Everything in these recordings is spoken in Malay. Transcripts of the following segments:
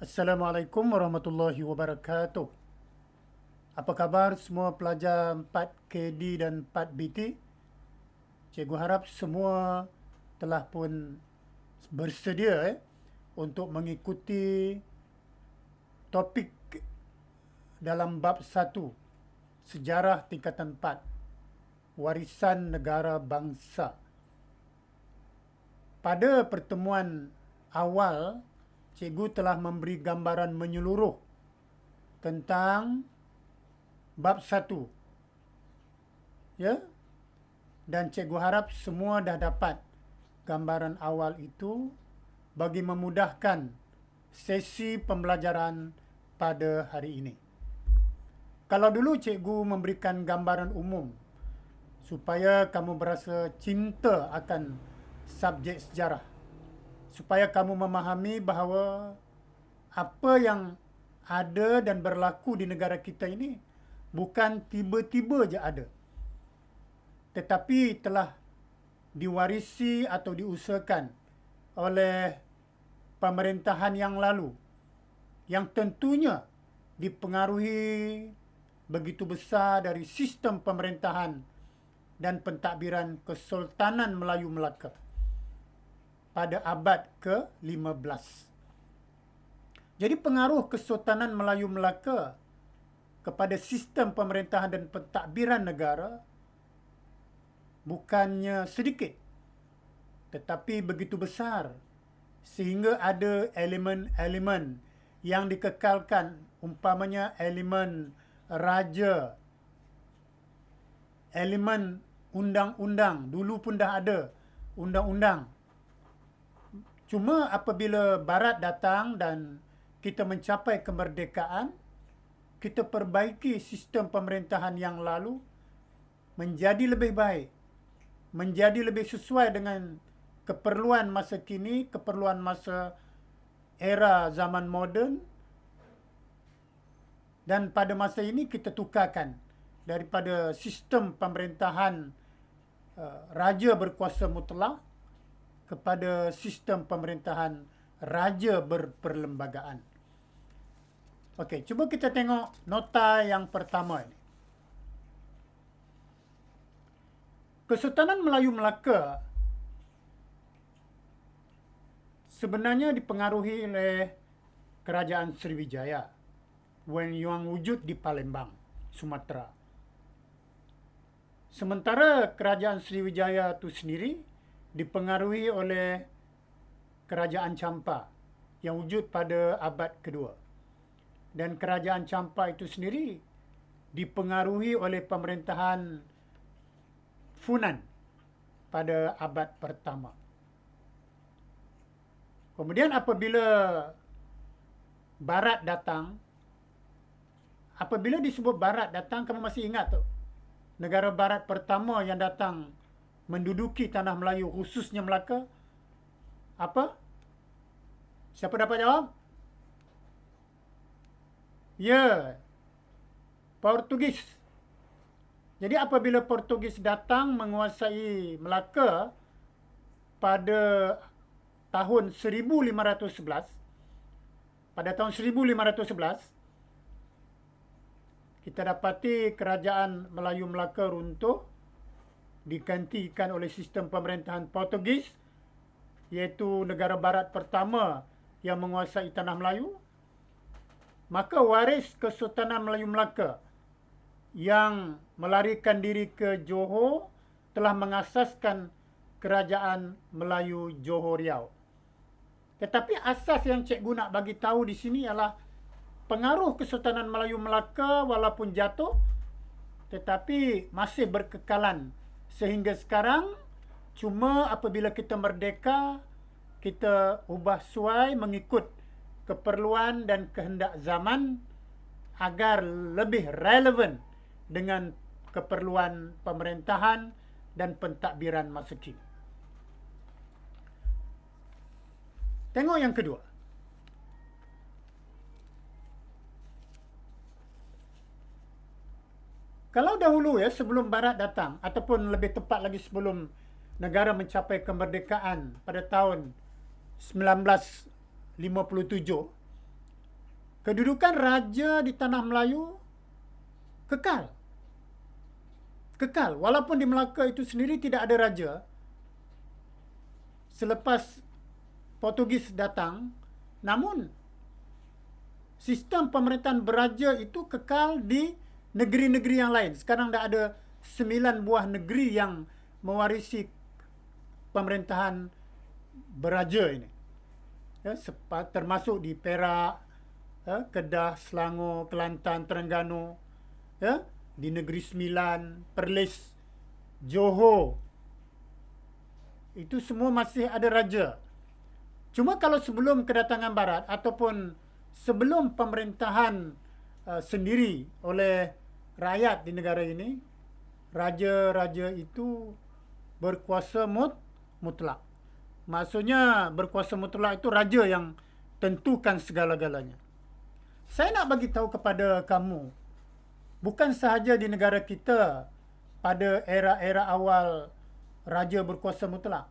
Assalamualaikum warahmatullahi wabarakatuh. Apa khabar semua pelajar 4KD dan 4BT? Cikgu harap semua telah pun bersedia untuk mengikuti topik dalam bab 1, Sejarah Tingkatan 4, Warisan Negara Bangsa. Pada pertemuan awal, cikgu telah memberi gambaran menyeluruh tentang bab 1. Ya? Dan cikgu harap semua dah dapat gambaran awal itu bagi memudahkan sesi pembelajaran pada hari ini. Kalau dulu cikgu memberikan gambaran umum supaya kamu berasa cinta akan subjek sejarah, supaya kamu memahami bahawa apa yang ada dan berlaku di negara kita ini bukan tiba-tiba je ada, tetapi telah diwarisi atau diusahakan oleh pemerintahan yang lalu, yang tentunya dipengaruhi begitu besar dari sistem pemerintahan dan pentadbiran Kesultanan Melayu Melaka pada abad ke-15. Jadi pengaruh Kesultanan Melayu Melaka kepada sistem pemerintahan dan pentadbiran negara bukannya sedikit, tetapi begitu besar sehingga ada elemen-elemen yang dikekalkan, umpamanya elemen raja, elemen undang-undang. Dulu pun dah ada undang-undang. Cuma apabila Barat datang dan kita mencapai kemerdekaan, kita perbaiki sistem pemerintahan yang lalu menjadi lebih baik, menjadi lebih sesuai dengan keperluan masa kini, keperluan masa era zaman moden. Dan pada masa ini kita tukarkan daripada sistem pemerintahan raja berkuasa mutlak kepada sistem pemerintahan raja berperlembagaan. Okey, cuba kita tengok nota yang pertama ini. Kesultanan Melayu Melaka sebenarnya dipengaruhi oleh Kerajaan Sriwijaya yang wujud di Palembang, Sumatera. Sementara Kerajaan Sriwijaya itu sendiri dipengaruhi oleh Kerajaan Champa yang wujud pada abad kedua. Dan Kerajaan Champa itu sendiri dipengaruhi oleh pemerintahan Funan pada abad pertama. Kemudian apabila Barat datang, apabila disebut Barat datang, kamu masih ingat tu? Negara Barat pertama yang datang menduduki tanah Melayu, khususnya Melaka, apa? Siapa dapat jawab? Ya, Portugis. Jadi apabila Portugis datang menguasai Melaka pada tahun 1511, kita dapati kerajaan Melayu Melaka runtuh, digantikan oleh sistem pemerintahan Portugis, iaitu negara Barat pertama yang menguasai tanah Melayu. Maka waris Kesultanan Melayu Melaka yang melarikan diri ke Johor telah mengasaskan Kerajaan Melayu Johor Riau. Tetapi asas yang cikgu nak bagi tahu di sini ialah pengaruh Kesultanan Melayu Melaka walaupun jatuh, tetapi masih berkekalan sehingga sekarang. Cuma apabila kita merdeka, kita ubah suai mengikut keperluan dan kehendak zaman agar lebih relevan dengan keperluan pemerintahan dan pentadbiran masa kini. Tengok yang kedua. Kalau dahulu sebelum Barat datang, ataupun lebih tepat lagi sebelum negara mencapai kemerdekaan pada tahun 1957, Kedudukan raja di tanah Melayu kekal. Kekal. Walaupun di Melaka itu sendiri tidak ada raja, selepas Portugis datang, namun sistem pemerintahan beraja itu kekal di negeri-negeri yang lain. Sekarang dah ada 9 buah negeri yang mewarisi pemerintahan beraja ini. Ya, termasuk di Perak, ya, Kedah, Selangor, Kelantan, Terengganu, ya, di Negeri Sembilan, Perlis, Johor. Itu semua masih ada raja. Cuma kalau sebelum kedatangan Barat ataupun sebelum pemerintahan sendiri oleh rakyat di negara ini, raja-raja itu berkuasa mutlak. Maksudnya berkuasa mutlak itu raja yang tentukan segala-galanya. Saya nak bagi tahu kepada kamu, bukan sahaja di negara kita pada era-era awal raja berkuasa mutlak,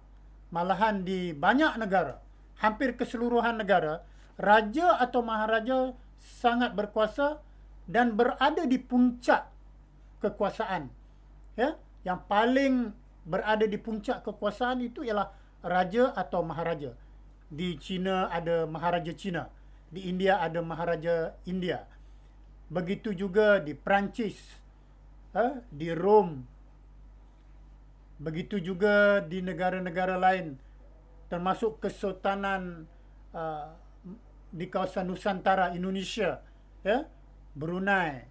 malahan di banyak negara, hampir keseluruhan negara, raja atau maharaja sangat berkuasa dan berada di puncak kekuasaan. Ya, yang paling berada di puncak kekuasaan itu ialah raja atau maharaja. Di China ada maharaja China, di India ada maharaja India. Begitu juga di Perancis, di Rom. Begitu juga di negara-negara lain, termasuk Kesultanan di kawasan Nusantara Indonesia, ya, Brunei.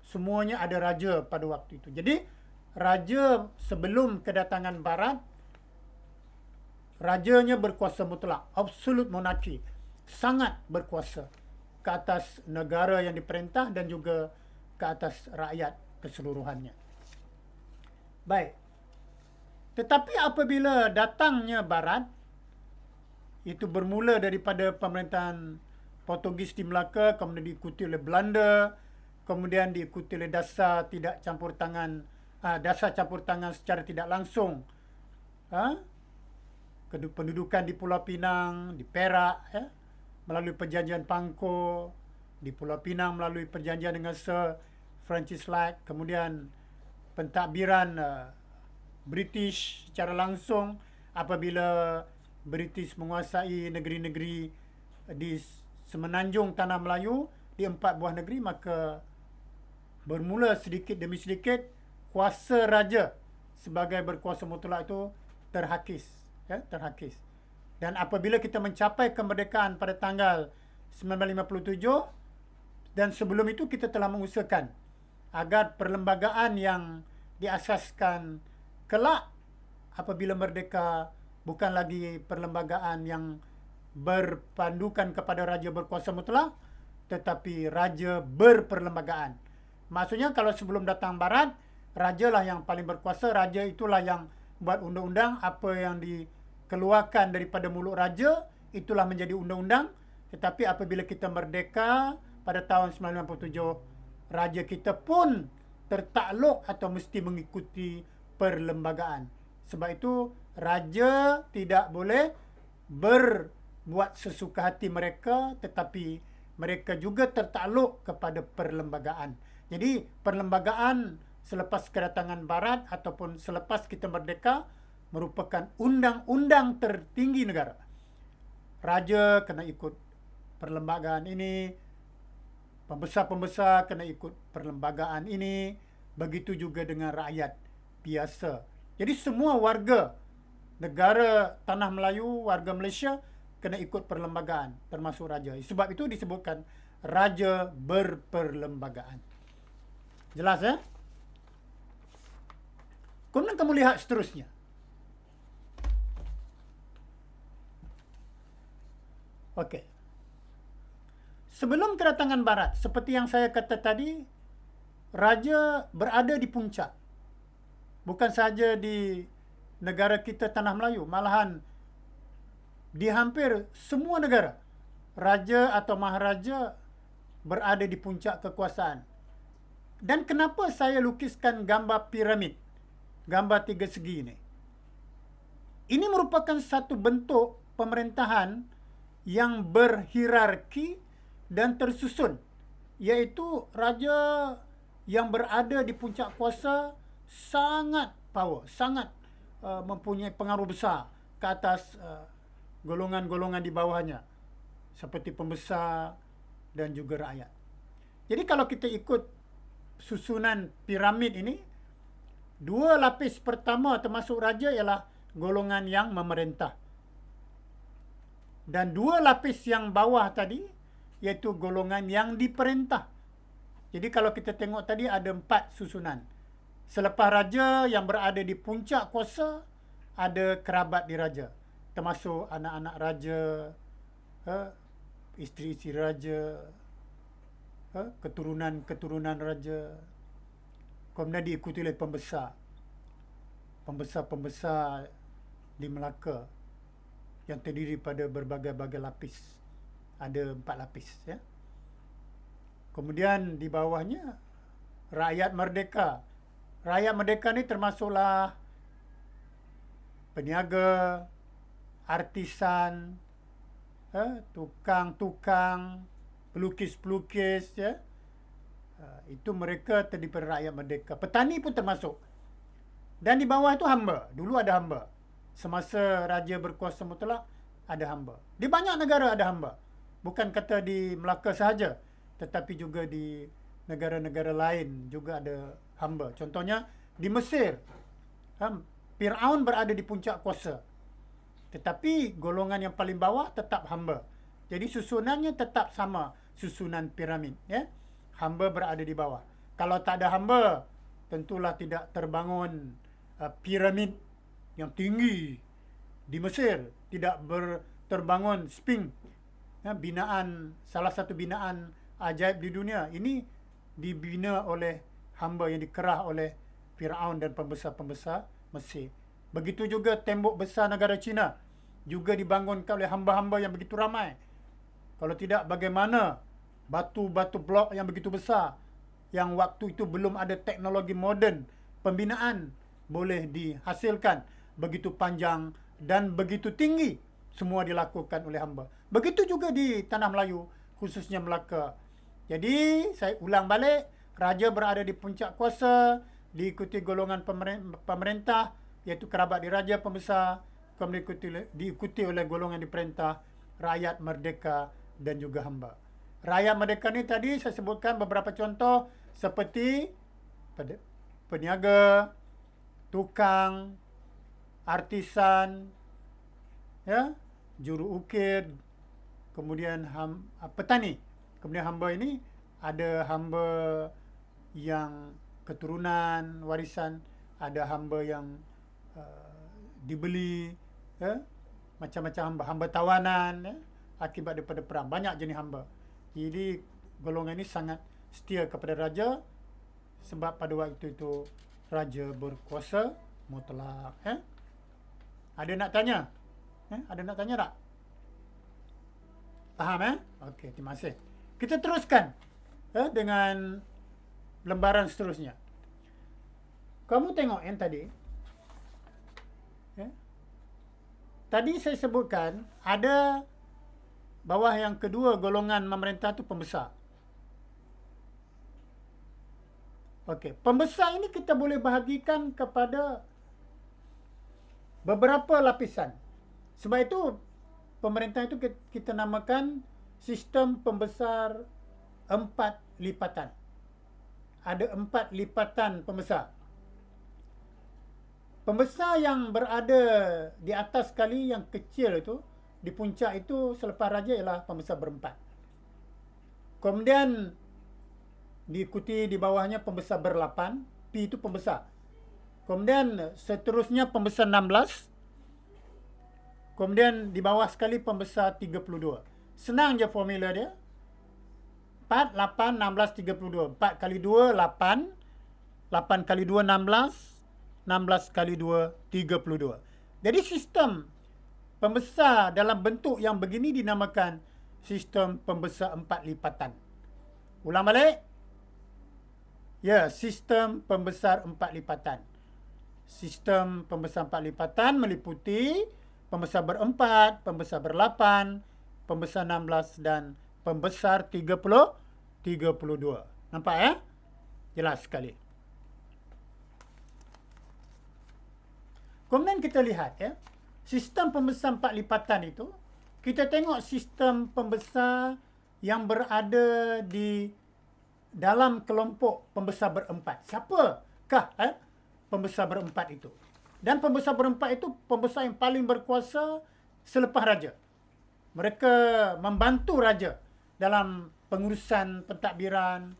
Semuanya ada raja pada waktu itu. Jadi raja sebelum kedatangan Barat, rajanya berkuasa mutlak, absolute monarki, sangat berkuasa ke atas negara yang diperintah dan juga ke atas rakyat keseluruhannya. Baik. Tetapi apabila datangnya Barat, itu bermula daripada pemerintahan Portugis di Melaka, kemudian diikuti oleh Belanda, kemudian diikuti oleh dasar campur tangan secara tidak langsung. Pendudukan di Pulau Pinang, di Perak, ya, melalui perjanjian Pangko, di Pulau Pinang melalui perjanjian dengan Sir Francis Lake, kemudian pentadbiran British secara langsung apabila British menguasai negeri-negeri di semenanjung Tanah Melayu, di 4 buah negeri, maka bermula sedikit demi sedikit kuasa raja sebagai berkuasa mutlak itu terhakis. Ya, terhakis. Dan apabila kita mencapai kemerdekaan pada tanggal 1957, dan sebelum itu kita telah mengusahakan agar perlembagaan yang diasaskan kelak apabila merdeka bukan lagi perlembagaan yang berpandukan kepada raja berkuasa mutlak, tetapi raja berperlembagaan. Maksudnya kalau sebelum datang Barat, rajalah yang paling berkuasa, raja itulah yang buat undang-undang, apa yang dikeluarkan daripada mulut raja itulah menjadi undang-undang. Tetapi apabila kita merdeka pada tahun 1997, raja kita pun tertakluk atau mesti mengikuti perlembagaan. Sebab itu raja tidak boleh berbuat sesuka hati mereka, tetapi mereka juga tertakluk kepada perlembagaan. Jadi perlembagaan selepas kedatangan Barat ataupun selepas kita merdeka merupakan undang-undang tertinggi negara. Raja kena ikut perlembagaan ini, pembesar-pembesar kena ikut perlembagaan ini, begitu juga dengan rakyat biasa. Jadi semua warga negara Tanah Melayu, warga Malaysia kena ikut perlembagaan, termasuk raja. Sebab itu disebutkan raja berperlembagaan. Jelas, ya? Kemudian kamu lihat seterusnya. Okey. Sebelum kedatangan Barat, seperti yang saya kata tadi, raja berada di puncak. Bukan sahaja di negara kita Tanah Melayu, malahan di hampir semua negara, raja atau maharaja berada di puncak kekuasaan. Dan kenapa saya lukiskan gambar piramid? Gambar 3 segi ini. Ini merupakan satu bentuk pemerintahan yang berhierarki dan tersusun, iaitu raja yang berada di puncak kuasa sangat power, sangat mempunyai pengaruh besar ke atas golongan-golongan di bawahnya, seperti pembesar dan juga rakyat. Jadi kalau kita ikut susunan piramid ini, dua lapis pertama termasuk raja ialah golongan yang memerintah. Dan dua lapis yang bawah tadi, iaitu golongan yang diperintah. Jadi kalau kita tengok tadi ada 4 susunan. Selepas raja yang berada di puncak kuasa, ada kerabat diraja. Termasuk anak-anak raja, isteri-isteri raja, keturunan-keturunan raja. Kemudian diikuti oleh pembesar. Pembesar-pembesar di Melaka yang terdiri pada berbagai-bagai lapis. Ada 4 lapis. Ya. Kemudian di bawahnya, rakyat merdeka. Rakyat merdeka ni termasuklah peniaga, artisan, tukang-tukang, pelukis-pelukis. Ya. Itu mereka terdiri pada rakyat merdeka. Petani pun termasuk. Dan di bawah itu hamba. Dulu ada hamba. Semasa raja berkuasa mutlak, ada hamba. Di banyak negara ada hamba. Bukan kata di Melaka sahaja, tetapi juga di negara-negara lain juga ada hamba. Contohnya di Mesir, Firaun berada di puncak kuasa. Tetapi golongan yang paling bawah tetap hamba. Jadi susunannya tetap sama, susunan piramid. Ya? Hamba berada di bawah. Kalau tak ada hamba, tentulah tidak terbangun piramid yang tinggi di Mesir, tidak terbangun Sphinx, salah satu binaan ajaib di dunia. Ini dibina oleh hamba yang dikerah oleh Firaun dan pembesar-pembesar Mesir. Begitu juga tembok besar negara China juga dibangunkan oleh hamba-hamba yang begitu ramai. Kalau tidak, bagaimana batu-batu blok yang begitu besar, yang waktu itu belum ada teknologi moden pembinaan, boleh dihasilkan begitu panjang dan begitu tinggi, semua dilakukan oleh hamba. Begitu juga di tanah Melayu, khususnya Melaka. Jadi, saya ulang balik, raja berada di puncak kuasa, diikuti golongan pemerintah, iaitu kerabat diraja, pembesar, kemudian diikuti oleh golongan diperintah, rakyat merdeka dan juga hamba. Rakyat merdeka ni tadi saya sebutkan beberapa contoh seperti peniaga, tukang, artisan, ya, juru ukir, kemudian petani. Kemudian hamba ini ada hamba yang keturunan warisan, ada hamba yang dibeli, ya, macam-macam hamba, hamba tawanan, ya, akibat daripada perang. Banyak jenis hamba. Jadi golongan ini sangat setia kepada raja sebab pada waktu itu raja berkuasa mutlak. Ada nak tanya? Ada nak tanya tak? Faham? Okey, terima kasih. Kita teruskan dengan lembaran seterusnya. Kamu tengok yang tadi. Tadi saya sebutkan ada bawah yang kedua golongan memerintah itu pembesar. Okey, pembesar ini kita boleh bahagikan kepada beberapa lapisan. Sebab itu pemerintah itu kita namakan sistem pembesar 4 lipatan. Ada 4 lipatan pembesar. Pembesar yang berada di atas sekali, yang kecil itu, di puncak itu selepas raja ialah pembesar berempat. Kemudian diikuti di bawahnya pembesar berlapan. P itu pembesar. Kemudian seterusnya pembesar 16. Kemudian di bawah sekali pembesar 32. Senang je formula dia. 4, 8, 16, 32. 4 kali 2, 8. 8 kali 2, 16. 16 kali 2, 32. Jadi sistem pembesar dalam bentuk yang begini dinamakan sistem pembesar 4 lipatan. Ulang balik. Ya, sistem pembesar 4 lipatan. Sistem pembesar 4 lipatan meliputi pembesar berempat, pembesar berlapan, pembesar 16 dan pembesar 32. Nampak ya? Jelas sekali. Kemudian kita lihat ya, sistem pembesar 4 lipatan itu, kita tengok sistem pembesar yang berada di dalam kelompok pembesar berempat. Siapakah pembesar berempat itu? Dan pembesar berempat itu pembesar yang paling berkuasa selepas raja. Mereka membantu raja dalam pengurusan pentadbiran,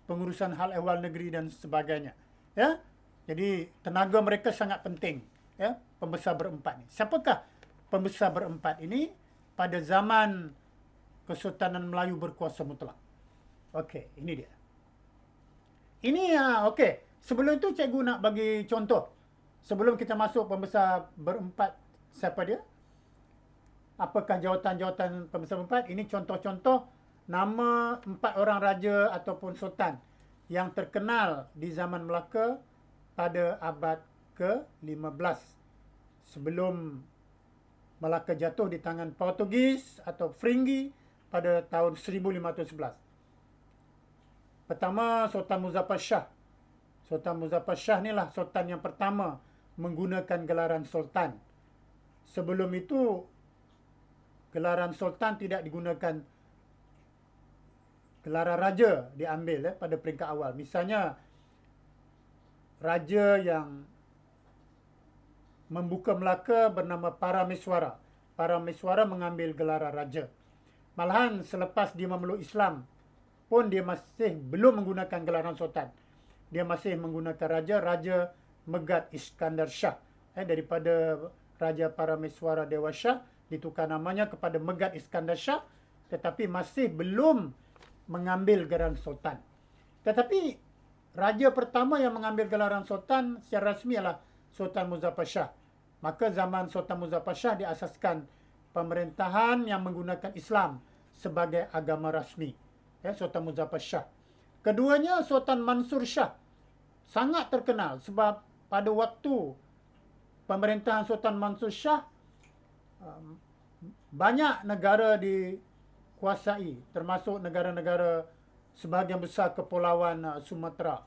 pengurusan hal ehwal negeri dan sebagainya. Ya, jadi tenaga mereka sangat penting. Ya, pembesar berempat ini. Siapakah pembesar berempat ini pada zaman Kesultanan Melayu berkuasa mutlak? Okey, ini dia. Ini okey. Sebelum itu cikgu nak bagi contoh. Sebelum kita masuk pembesar berempat, siapa dia? Apakah jawatan-jawatan pembesar berempat? Ini contoh-contoh nama 4 orang raja ataupun sultan yang terkenal di zaman Melaka pada abad ke-15. Sebelum Melaka jatuh di tangan Portugis atau Feringgi pada tahun 1511. Pertama, Sultan Muzaffar Shah. Sultan Muzaffar Shah inilah sultan yang pertama menggunakan gelaran sultan. Sebelum itu, gelaran sultan tidak digunakan. Gelaran raja diambil pada peringkat awal. Misalnya, raja yang membuka Melaka bernama Parameswara. Parameswara mengambil gelaran raja. Malahan selepas dia memeluk Islam pun dia masih belum menggunakan gelaran sultan. Dia masih menggunakan Raja Megat Iskandar Shah. Daripada Raja Parameswara Dewa Shah ditukar namanya kepada Megat Iskandar Shah, tetapi masih belum mengambil gelaran sultan. Tetapi raja pertama yang mengambil gelaran sultan secara rasmi adalah Sultan Muzaffar Shah. Maka zaman Sultan Muzaffar Shah diasaskan pemerintahan yang menggunakan Islam sebagai agama rasmi. Sultan Muzaffar Shah. Keduanya Sultan Mansur Shah. Sangat terkenal sebab pada waktu pemerintahan Sultan Mansur Shah, banyak negara dikuasai, termasuk negara-negara sebahagian besar kepulauan Sumatera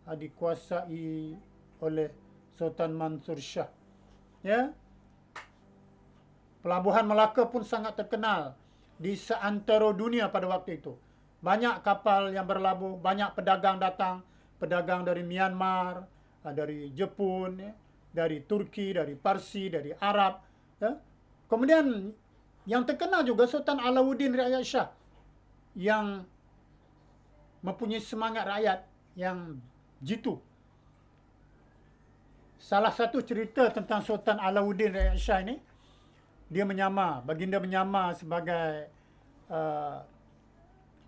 dikuasai oleh Sultan Mansur Shah. Ya. Pelabuhan Melaka pun sangat terkenal di seantero dunia pada waktu itu. Banyak kapal yang berlabuh, banyak pedagang datang, pedagang dari Myanmar, dari Jepun, dari Turki, dari Parsi, dari Arab. Ya. Kemudian yang terkenal juga Sultan Alauddin Riayat Shah yang mempunyai semangat rakyat yang jitu. Salah satu cerita tentang Sultan Alauddin Riayat Shah ini, dia menyamar, baginda menyamar sebagai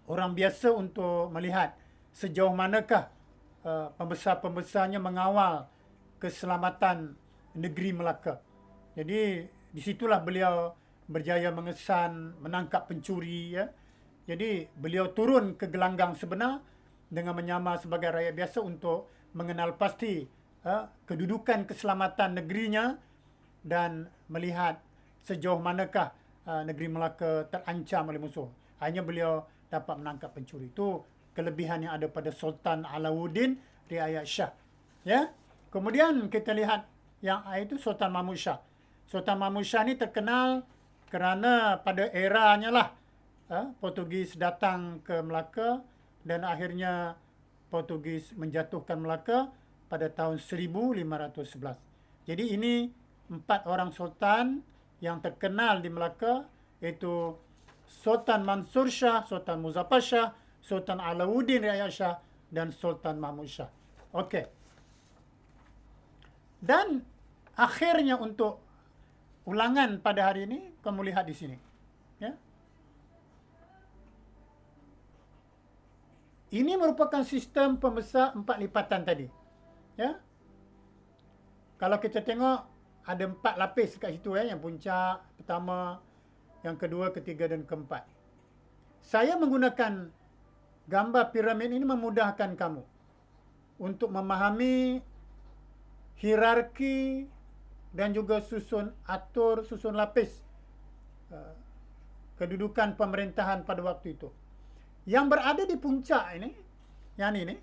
orang biasa untuk melihat sejauh manakah pembesar-pembesarnya mengawal keselamatan negeri Melaka. Jadi disitulah beliau berjaya mengesan, menangkap pencuri. Ya. Jadi beliau turun ke gelanggang sebenar dengan menyamar sebagai rakyat biasa untuk mengenal pasti kedudukan keselamatan negerinya dan melihat sejauh manakah negeri Melaka terancam oleh musuh. Hanya beliau dapat menangkap pencuri. Itu kelebihan yang ada pada Sultan Alauddin Riayat Shah. Ya. Kemudian kita lihat yang itu Sultan Mahmud Shah. Sultan Mahmud Shah ni terkenal kerana pada eranya lah Portugis datang ke Melaka dan akhirnya Portugis menjatuhkan Melaka pada tahun 1511. Jadi ini 4 orang sultan yang terkenal di Melaka, iaitu Sultan Mansur Shah, Sultan Muzaffar Shah, Sultan Alauddin Riayat Shah dan Sultan Mahmud Shah. Okey. Dan akhirnya untuk ulangan pada hari ini, kamu lihat di sini. Ya. Ini merupakan sistem pembesar 4 lipatan tadi. Ya. Kalau kita tengok ada 4 lapis kat situ yang puncak, pertama, yang kedua, ketiga dan keempat. Saya menggunakan gambar piramid ini memudahkan kamu untuk memahami hierarki dan juga susun lapis kedudukan pemerintahan pada waktu itu. Yang berada di puncak ini, yang ini,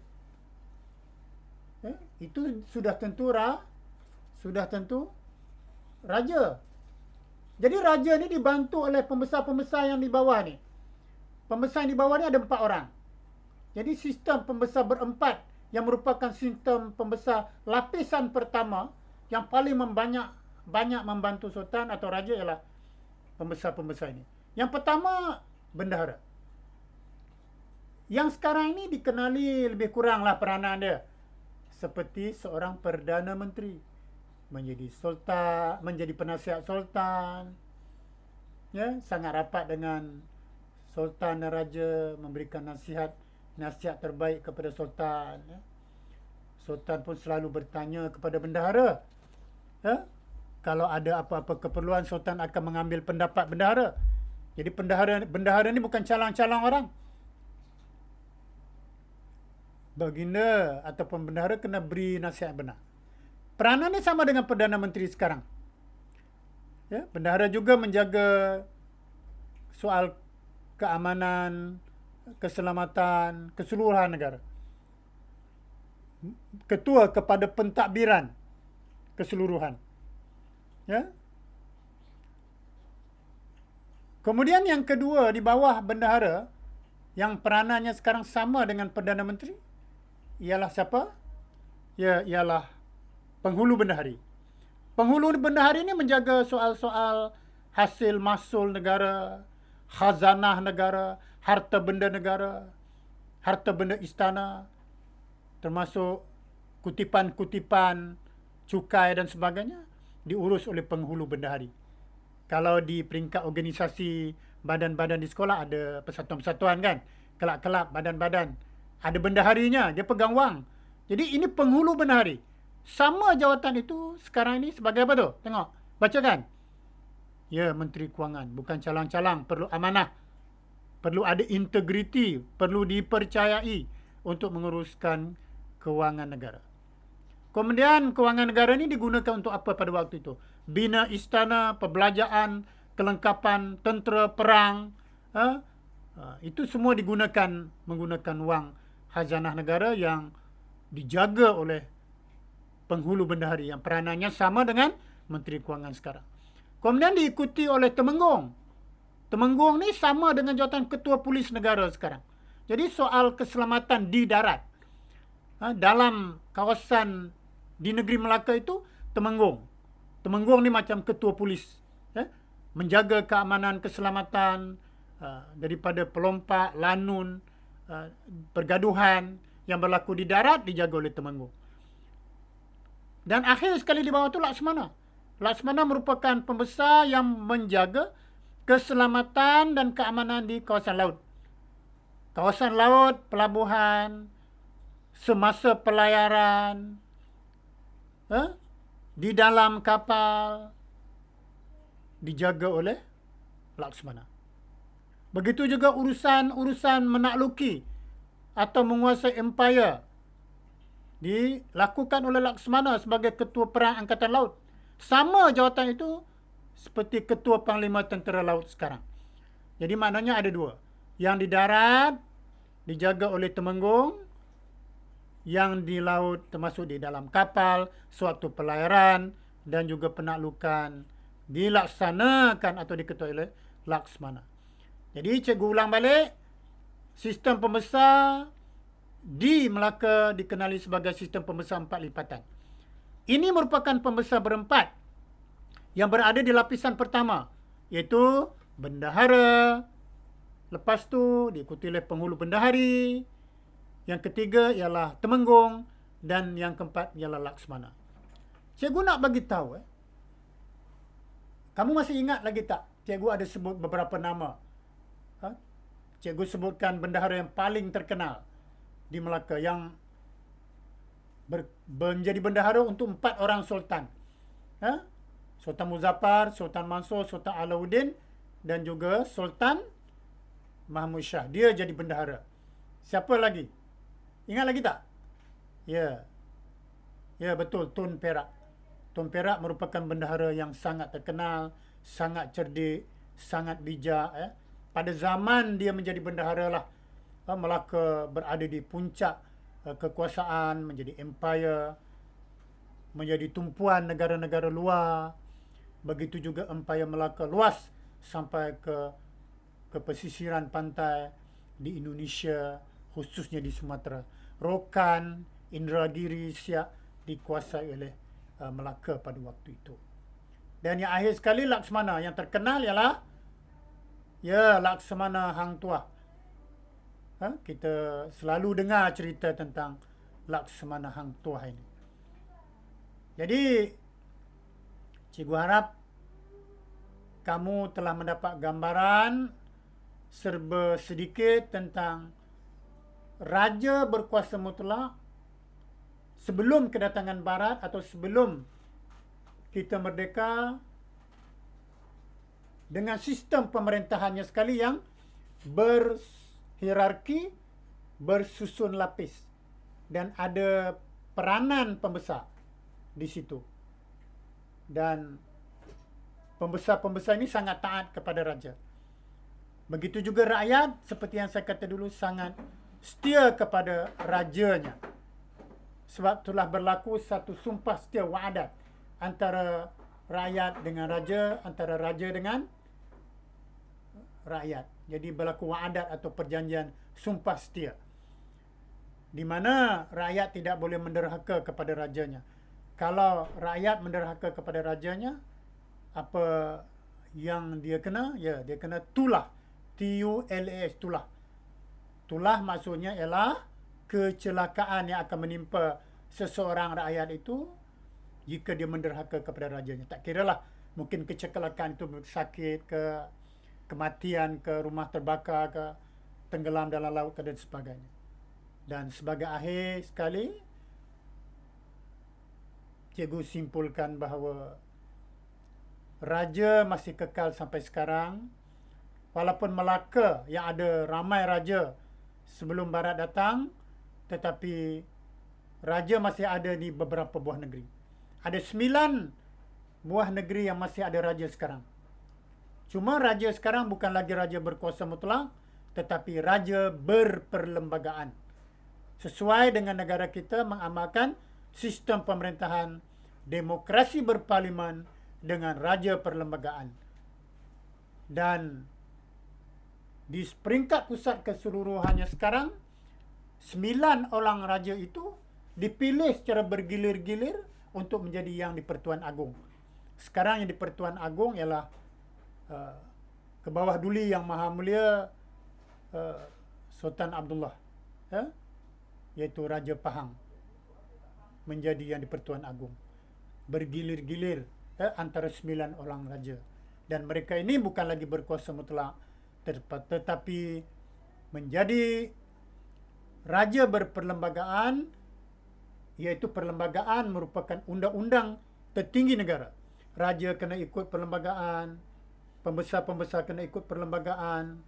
itu sudah tentu raja. Jadi raja ni dibantu oleh pembesar-pembesar yang di bawah ni. Pembesar yang di bawah ni ada 4 orang. Jadi sistem pembesar berempat yang merupakan sistem pembesar lapisan pertama yang paling banyak membantu sultan atau raja ialah pembesar-pembesar ini. Yang pertama, bendahara. Yang sekarang ini dikenali lebih kuranglah peranan dia seperti seorang Perdana Menteri, menjadi sultan, menjadi penasihat sultan, ya, sangat rapat dengan sultan dan raja, memberikan nasihat terbaik kepada sultan, ya. Sultan pun selalu bertanya kepada bendahara, ya. Kalau ada apa-apa keperluan, sultan akan mengambil pendapat bendahara. Jadi bendahara ni bukan calang-calang orang. Baginda ataupun bendahara kena beri nasihat benar. Peranan ni sama dengan Perdana Menteri sekarang. Ya, bendahara juga menjaga soal keamanan, keselamatan, keseluruhan negara. Ketua kepada pentadbiran keseluruhan. Ya. Kemudian yang kedua di bawah bendahara yang peranannya sekarang sama dengan Perdana Menteri ialah siapa? Ya, ialah penghulu bendahari. Penghulu bendahari ini menjaga soal-soal hasil mahsul negara, khazanah negara, harta benda negara, harta benda istana, termasuk kutipan-kutipan, cukai dan sebagainya, diurus oleh penghulu bendahari. Kalau di peringkat organisasi badan-badan di sekolah ada persatuan-persatuan kan, kelab-kelab, badan-badan, ada bendaharinya, dia pegang wang. Jadi ini penghulu bendahari. Sama jawatan itu sekarang ini sebagai apa tu? Tengok, baca kan? Ya, Menteri Kewangan, bukan calang-calang, perlu amanah, perlu ada integriti, perlu dipercayai untuk menguruskan kewangan negara. Kemudian kewangan negara ini digunakan untuk apa pada waktu itu? Bina istana, perbelanjaan, kelengkapan tentera perang, itu semua menggunakan wang khazanah negara yang dijaga oleh penghulu bendahari yang peranannya sama dengan Menteri Kewangan sekarang. Kemudian diikuti oleh Temenggung. Temenggung ni sama dengan jawatan Ketua Polis Negara sekarang. Jadi soal keselamatan di darat, dalam kawasan di negeri Melaka itu Temenggung. Temenggung ni macam ketua polis, menjaga keamanan, keselamatan daripada pelompak, lanun, pergaduhan yang berlaku di darat dijaga oleh Temenggung. Dan akhir sekali di bawah itu Laksmana. Laksmana merupakan pembesar yang menjaga keselamatan dan keamanan di kawasan laut. Kawasan laut, pelabuhan, semasa pelayaran, di dalam kapal, dijaga oleh Laksmana. Begitu juga urusan menakluki atau menguasai empire dilakukan oleh Laksmana sebagai ketua perang angkatan laut. Sama jawatan itu seperti ketua panglima tentera laut sekarang. Jadi maknanya ada dua. Yang di darat dijaga oleh Temenggung, yang di laut termasuk di dalam kapal, suatu pelayaran dan juga penaklukan dilaksanakan atau diketuai oleh Laksmana. Jadi cikgu ulang balik, sistem pembesar di Melaka dikenali sebagai sistem pembesar 4 lipatan. Ini merupakan pembesar berempat yang berada di lapisan pertama, iaitu bendahara, lepas tu diikuti oleh penghulu bendahari, yang ketiga ialah Temenggung dan yang keempat ialah Laksmana. Cikgu nak bagi tahu, kamu masih ingat lagi tak? Cikgu ada sebut beberapa nama. Cikgu sebutkan bendahara yang paling terkenal di Melaka yang menjadi bendahara untuk 4 orang sultan. Sultan Muzaffar, Sultan Mansur, Sultan Alauddin dan juga Sultan Mahmud Shah. Dia jadi bendahara. Siapa lagi? Ingat lagi tak? Ya. Ya, betul, Tun Perak. Tun Perak merupakan bendahara yang sangat terkenal, sangat cerdik, sangat bijak. Pada zaman dia menjadi bendahara lah, Melaka berada di puncak kekuasaan, menjadi empire, menjadi tumpuan negara-negara luar. Begitu juga empire Melaka luas sampai ke pesisiran pantai di Indonesia, khususnya di Sumatera. Rokan, Indragiri, Siak dikuasai oleh Melaka pada waktu itu. Dan yang akhir sekali Laksamana, yang terkenal ialah Laksamana Hang Tuah. Kita selalu dengar cerita tentang Laksamana Hang Tuah ini. Jadi cikgu harap kamu telah mendapat gambaran serba sedikit tentang raja berkuasa mutlak sebelum kedatangan Barat atau sebelum kita merdeka, dengan sistem pemerintahannya sekali yang berhierarki, bersusun lapis, dan ada peranan pembesar di situ. Dan pembesar-pembesar ini sangat taat kepada raja. Begitu juga rakyat, seperti yang saya kata dulu, sangat setia kepada rajanya. Sebab itulah berlaku satu sumpah setia wa'adat antara rakyat dengan raja, antara raja dengan rakyat. Jadi berlaku wa'adat atau perjanjian sumpah setia, di mana rakyat tidak boleh menderhaka kepada rajanya. Kalau rakyat menderhaka kepada rajanya, apa yang dia kena? Dia kena tulah. T-U-L-A-S, tulah. Tulah maksudnya ialah kecelakaan yang akan menimpa seseorang rakyat itu jika dia menderhaka kepada rajanya. Tak kiralah, mungkin kecelakaan itu sakit ke, kematian ke, rumah terbakar ke, tenggelam dalam laut ke, dan sebagainya. Dan sebagai akhir sekali, cikgu simpulkan bahawa raja masih kekal sampai sekarang. Walaupun Melaka yang ada ramai raja sebelum Barat datang, tetapi raja masih ada di beberapa buah negeri. Ada 9 buah negeri yang masih ada raja sekarang. Cuma raja sekarang bukan lagi raja berkuasa mutlak, tetapi raja berperlembagaan. Sesuai dengan negara kita mengamalkan sistem pemerintahan demokrasi berparlimen dengan raja perlembagaan. Dan di peringkat pusat keseluruhannya sekarang, 9 orang raja itu dipilih secara bergilir-gilir untuk menjadi yang di Pertuan Agong. Sekarang yang di Pertuan Agong ialah ke bawah duli Yang Maha Mulia Sultan Abdullah, iaitu Raja Pahang, menjadi yang di Pertuan Agong. Bergilir-gilir antara 9 orang raja. Dan mereka ini bukan lagi berkuasa mutlak, tetapi menjadi raja berperlembagaan, iaitu perlembagaan merupakan undang-undang tertinggi negara. Raja kena ikut perlembagaan, pembesar-pembesar kena ikut perlembagaan,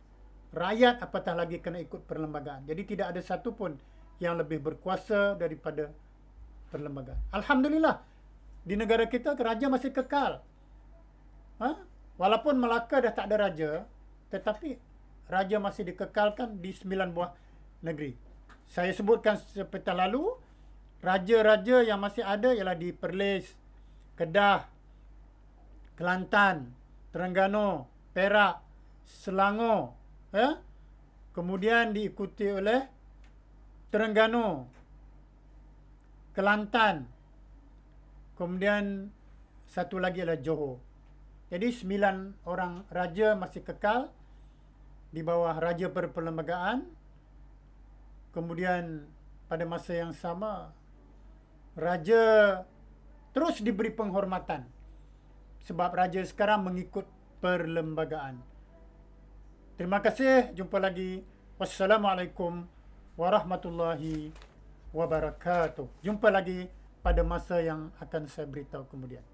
rakyat apatah lagi kena ikut perlembagaan. Jadi tidak ada satu pun yang lebih berkuasa daripada perlembagaan. Alhamdulillah, di negara kita raja masih kekal. Walaupun Melaka dah tak ada raja, tetapi raja masih dikekalkan di 9 buah negeri. Saya sebutkan seperti lalu, raja-raja yang masih ada ialah di Perlis, Kedah, Kelantan, Terengganu, Perak, Selangor, kemudian diikuti oleh Terengganu, Kelantan, kemudian satu lagi adalah Johor. Jadi 9 orang raja masih kekal di bawah raja berperlembagaan. Kemudian pada masa yang sama, raja terus diberi penghormatan sebab raja sekarang mengikut perlembagaan. Terima kasih, jumpa lagi. Wassalamualaikum warahmatullahi wabarakatuh. Jumpa lagi pada masa yang akan saya beritahu kemudian.